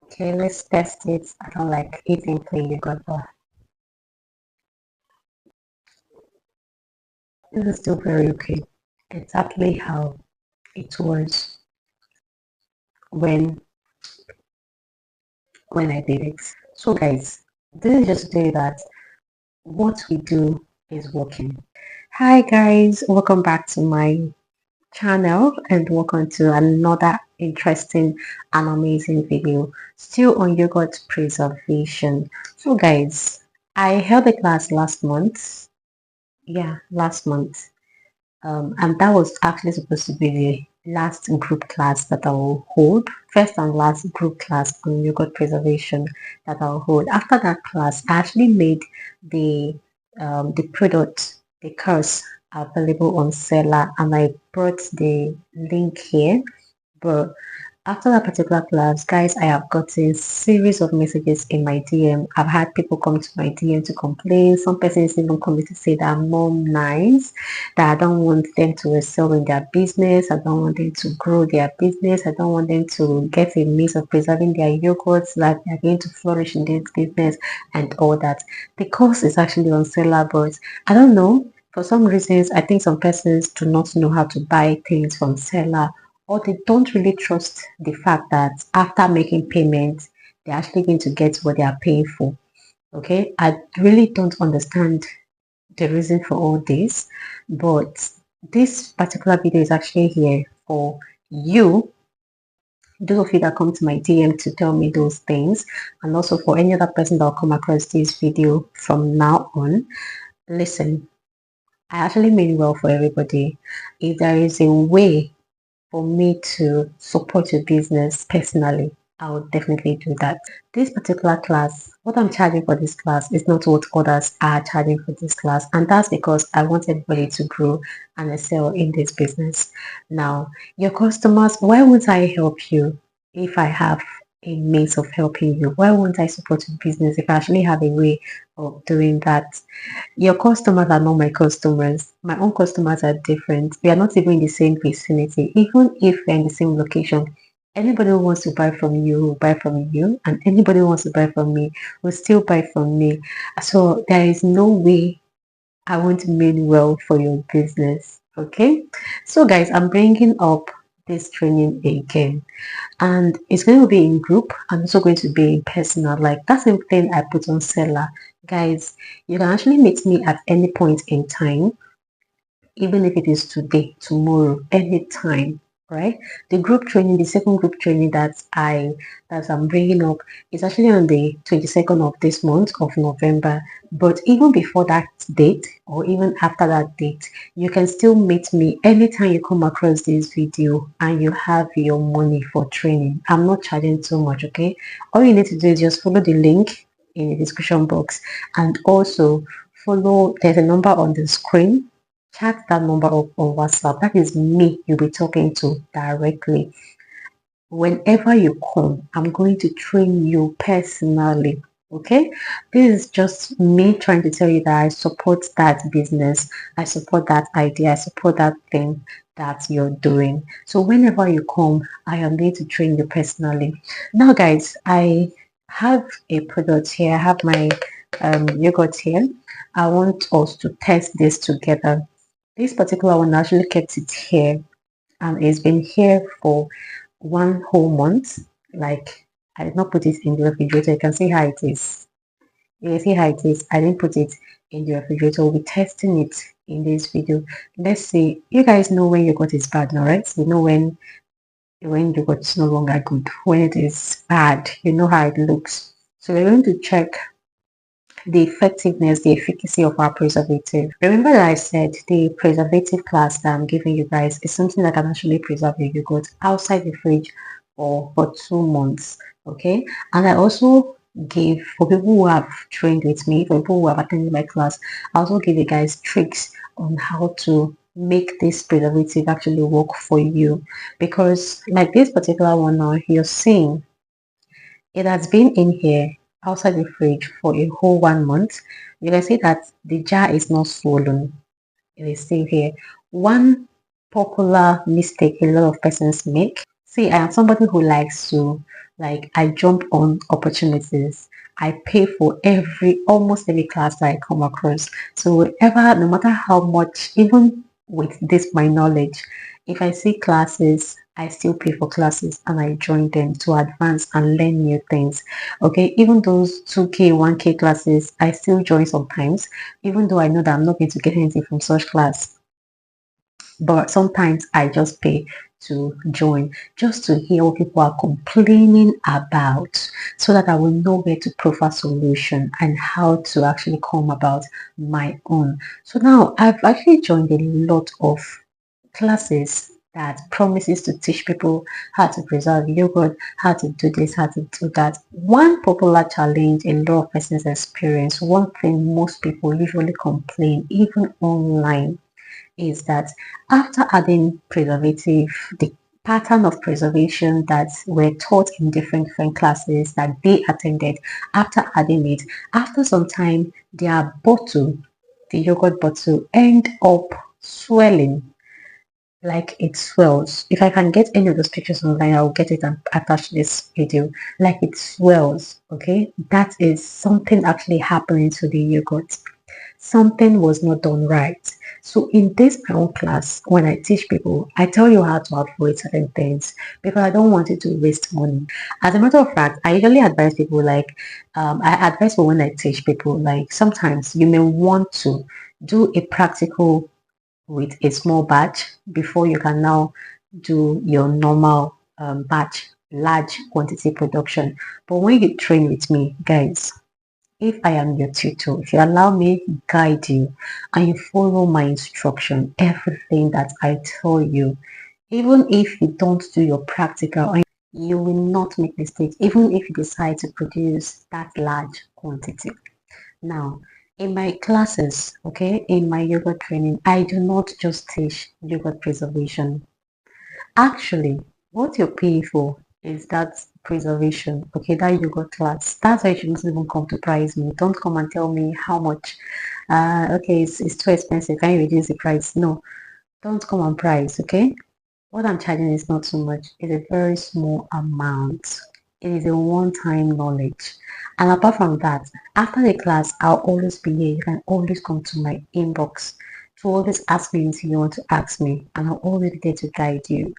Okay, let's test it. I don't like eating plain yogurt, but this is still very okay. Exactly how it was when I did it. So guys, this is just to tell you that what we do is working. Hi guys, welcome back to my channel and welcome to another interesting and amazing video still on yogurt preservation. So guys, I held a class last month. Yeah, last month. And that was actually supposed to be the last group class that I will hold, first and last group class on yogurt preservation that I'll hold. After that class, I actually made the product, the course available on Seller, and I brought the link here. But after that particular class, guys, I have gotten series of messages in my DM. I've had people come to my DM to complain. Some persons even come to say that I'm not nice, that I don't want them to excel in their business. I don't want them to grow their business. I don't want them to get a means of preserving their yogurts, that they're going to flourish in this business and all that. The course is actually on seller, but I don't know. For some reasons, I think some persons do not know how to buy things from seller, or they don't really trust the fact that after making payment, they're actually going to get what they are paying for. Okay, I really don't understand the reason for all this, but this particular video is actually here for you, those of you that come to my DM to tell me those things, and also for any other person that will come across this video from now on. Listen, I actually mean well for everybody. If there is a way for me to support your business personally, I would definitely do that. This particular class, what I'm charging for this class is not what others are charging for this class. And that's because I want everybody to grow and excel in this business. Now, your customers, why won't I help you if I have a means of helping you? Why won't I support your business if I actually have a way of doing that? Your customers are not my customers. My own customers are different. We are not even in the same vicinity. Even if we're in the same location, anybody who wants to buy from you will buy from you, and anybody who wants to buy from me will still buy from me. So there is no way I won't mean well for your business. Okay? So guys, I'm bringing up this training again, and it's going to be in group and also going to be in personal. Like that same thing I put on seller. Guys, you can actually meet me at any point in time, even if it is today, tomorrow, anytime, right? The group training, the second group training that I'm bringing up is actually on the 22nd of this month of November. But even before that date, or even after that date, you can still meet me anytime you come across this video and you have your money for training. I'm not charging too much, okay? All you need to do is just follow the link in the description box, and also follow, there's a number on the screen. Chat that number up on WhatsApp. That is me you'll be talking to directly. Whenever you come, I'm going to train you personally. Okay, this is just me trying to tell you that I support that business, I support that idea, I support that thing that you're doing. So whenever you come, I am going to train you personally. Now guys, I have a product here. I have my yogurt here. I want us to test this together. This particular one actually kept it here, and it's been here for 1 whole month. Like, I did not put it in the refrigerator. You can see how it is. You can see how it is. I didn't put it in the refrigerator. We'll be testing it in this video. Let's see. You guys know when yogurt is bad, all right? You know when yogurt is no longer good. When it is bad, you know how it looks. So we're going to check the effectiveness, the efficacy of our preservative. Remember that I said the preservative class that I'm giving you guys is something that can actually preserve your yogurt outside the fridge for 2 months. Okay, and I also gave, for people who have trained with me, for people who have attended my class, I also give you guys tricks on how to make this preservative actually work for you, because like this particular one now, you're seeing it has been in here outside the fridge for a whole 1 month. You can see that the jar is not swollen. It is still here. One popular mistake a lot of persons make. See, I am somebody who likes to Like I jump on opportunities. I pay for almost every class that I come across. So whatever, no matter how much, even with this my knowledge, if I see classes, I still pay for classes and I join them to advance and learn new things. Okay, even those 2K, 1K classes, I still join sometimes, even though I know that I'm not going to get anything from such class. But sometimes I just pay to join just to hear what people are complaining about so that I will know where to proffer solution and how to actually come about my own. So now I've actually joined a lot of classes that promises to teach people how to preserve yogurt, how to do this, how to do that. One popular challenge a lot of persons experience, one thing most people usually complain, even online, is that after adding preservative, the pattern of preservation that were taught in different classes that they attended, after adding it, after some time, their bottle, the yogurt bottle, end up swelling, like it swells. If I can get any of those pictures online, I'll get it and attach this video. Like it swells, okay? That is something actually happening to the yogurt. Something was not done right. So in this my own class, when I teach people, I tell you how to avoid certain things because I don't want you to waste money. As a matter of fact, I usually advise people like, I advise for when I teach people, like sometimes you may want to do a practical with a small batch before you can now do your normal batch, large quantity production. But when you train with me, guys, if I am your tutor, if you allow me guide you and you follow my instruction, everything that I tell you, even if you don't do your practical, you will not make mistakes, even if you decide to produce that large quantity. Now, in my classes, okay, in my yogurt training, I do not just teach yogurt preservation. Actually, what you're paying for is that preservation, okay, that yogurt class. That's why you shouldn't even come to price me. Don't come and tell me how much. Okay, it's too expensive. Can you reduce the price? No, don't come and price, okay? What I'm charging is not too much. It's a very small amount. It is a one-time knowledge. And apart from that, after the class, I'll always be here. You can always come to my inbox to always ask me anything you want to ask me, and I'll always be there to guide you.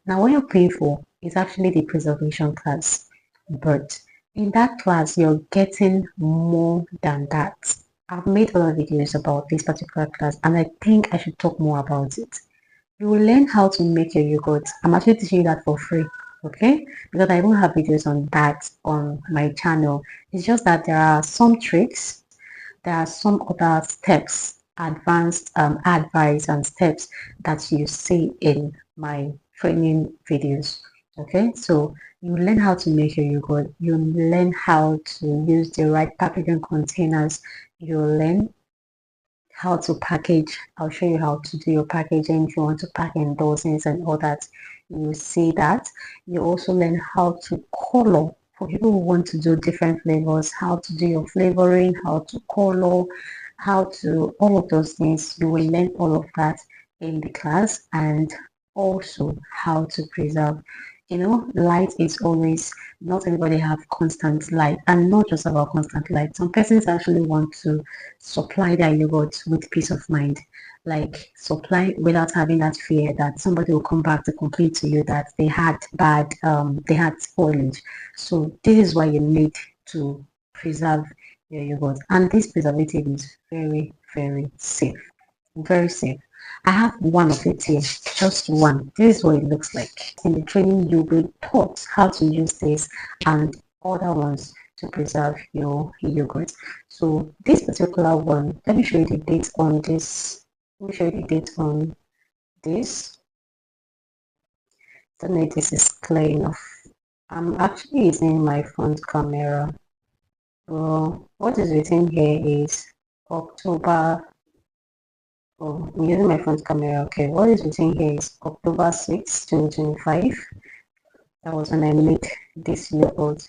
Now, what you're paying for is actually the preservation class, but in that class, you're getting more than that. I've made other videos about this particular class, and I think I should talk more about it. You will learn how to make your yogurt. I'm actually teaching you that for free, okay? Because I don't have videos on that on my channel. It's just that there are some tricks, there are some other steps, advanced advice and steps that you see in my training videos. Okay, so you learn how to make your yogurt, you learn how to use the right packaging containers, you learn how to package. I'll show you how to do your packaging if you want to pack in dozens and all that. You see that. You also learn how to color for people who want to do different flavors, how to do your flavoring, how to color, how to all of those things. You will learn all of that in the class, and also how to preserve. You know, light is always, not everybody have constant light, and not just about constant light. Some persons actually want to supply their yogurt with peace of mind, like supply without having that fear that somebody will come back to complain to you that they had spoilage. So this is why you need to preserve your yogurt, and this preservative is very safe, very safe. I have one of it here, just one. This is what it looks like. In the training, you'll be taught how to use this and other ones to preserve your yogurt. So this particular one, let me show you the date on this. Let me show you the date on this. Don't know if this is clear enough. I'm actually using my front camera. Well, what is written here is October. Oh, I'm using my front camera. Okay, what is written here is October 6th, 2025. That was when I made this yogurt.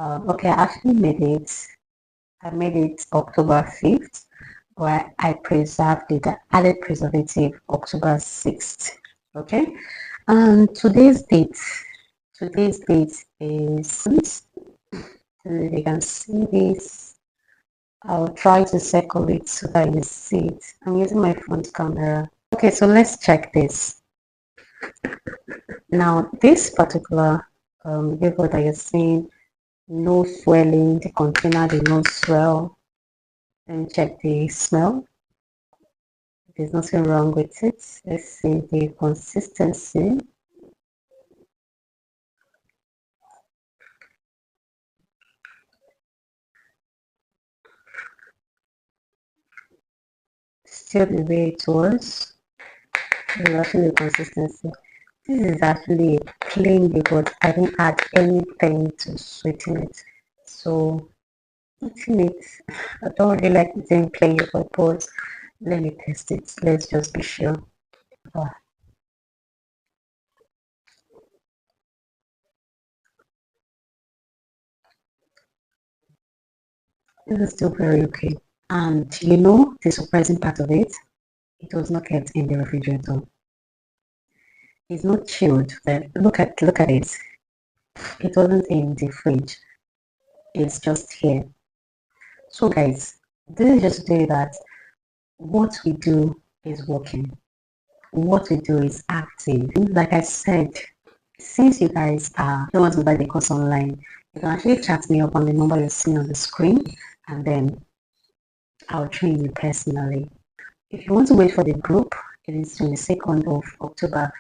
Okay, I actually made it. I made it October 5th, where I preserved it. I added preservative October 6th. Okay, and today's date. Today's date is, so you can see this. I'll try to circle it so that you see it. I'm using my front camera. Okay, so let's check this. Now, this particular label that you're seeing, no swelling, the container did not swell. Then check the smell. There's nothing wrong with it. Let's see the consistency. Still the way it was. There's actually consistency. This is actually a plain yogurt. I didn't add anything to sweeten it. So eating it, I don't really like eating plain yogurt, but let me test it. Let's just be sure. Oh, this is still very okay. And you know the surprising part of it? It was not kept in the refrigerator. It's not chilled. But look at it. It wasn't in the fridge. It's just here. So guys, this is just to tell you that what we do is working. What we do is active. Like I said, since you guys don't want to buy the course online, you can actually chat me up on the number you're seeing on the screen, and then I'll train you personally. If you want to wait for the group, it is 22nd of October.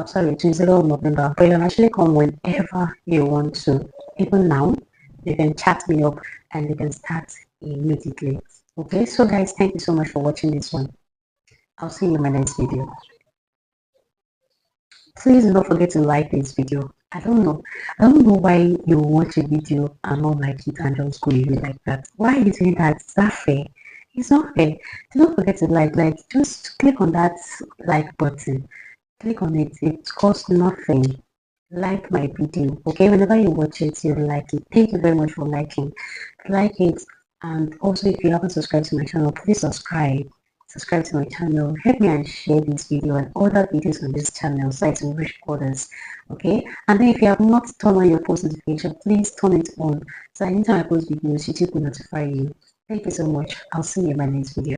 Sorry, 22nd of November. But you can actually come whenever you want to. Even now, you can chat me up and you can start immediately. Okay, so guys, thank you so much for watching this one. I'll see you in my next video. Please don't forget to like this video. I don't know why you watch a video and not like it and just go away like that. Why are you doing that? Is that fair? It's not fair. Don't forget to like, just click on that like button. Click on it. It costs nothing. Like my video. Okay, whenever you watch it, you like it. Thank you very much for liking. Like it, and also if you haven't subscribed to my channel, please subscribe to my channel. Help me and share this video and other videos on this channel so it will reach others. Okay, and then if you have not turned on your post notification, please turn it on so anytime I post videos, YouTube will notify you. Thank you so much. I'll see you in my next video.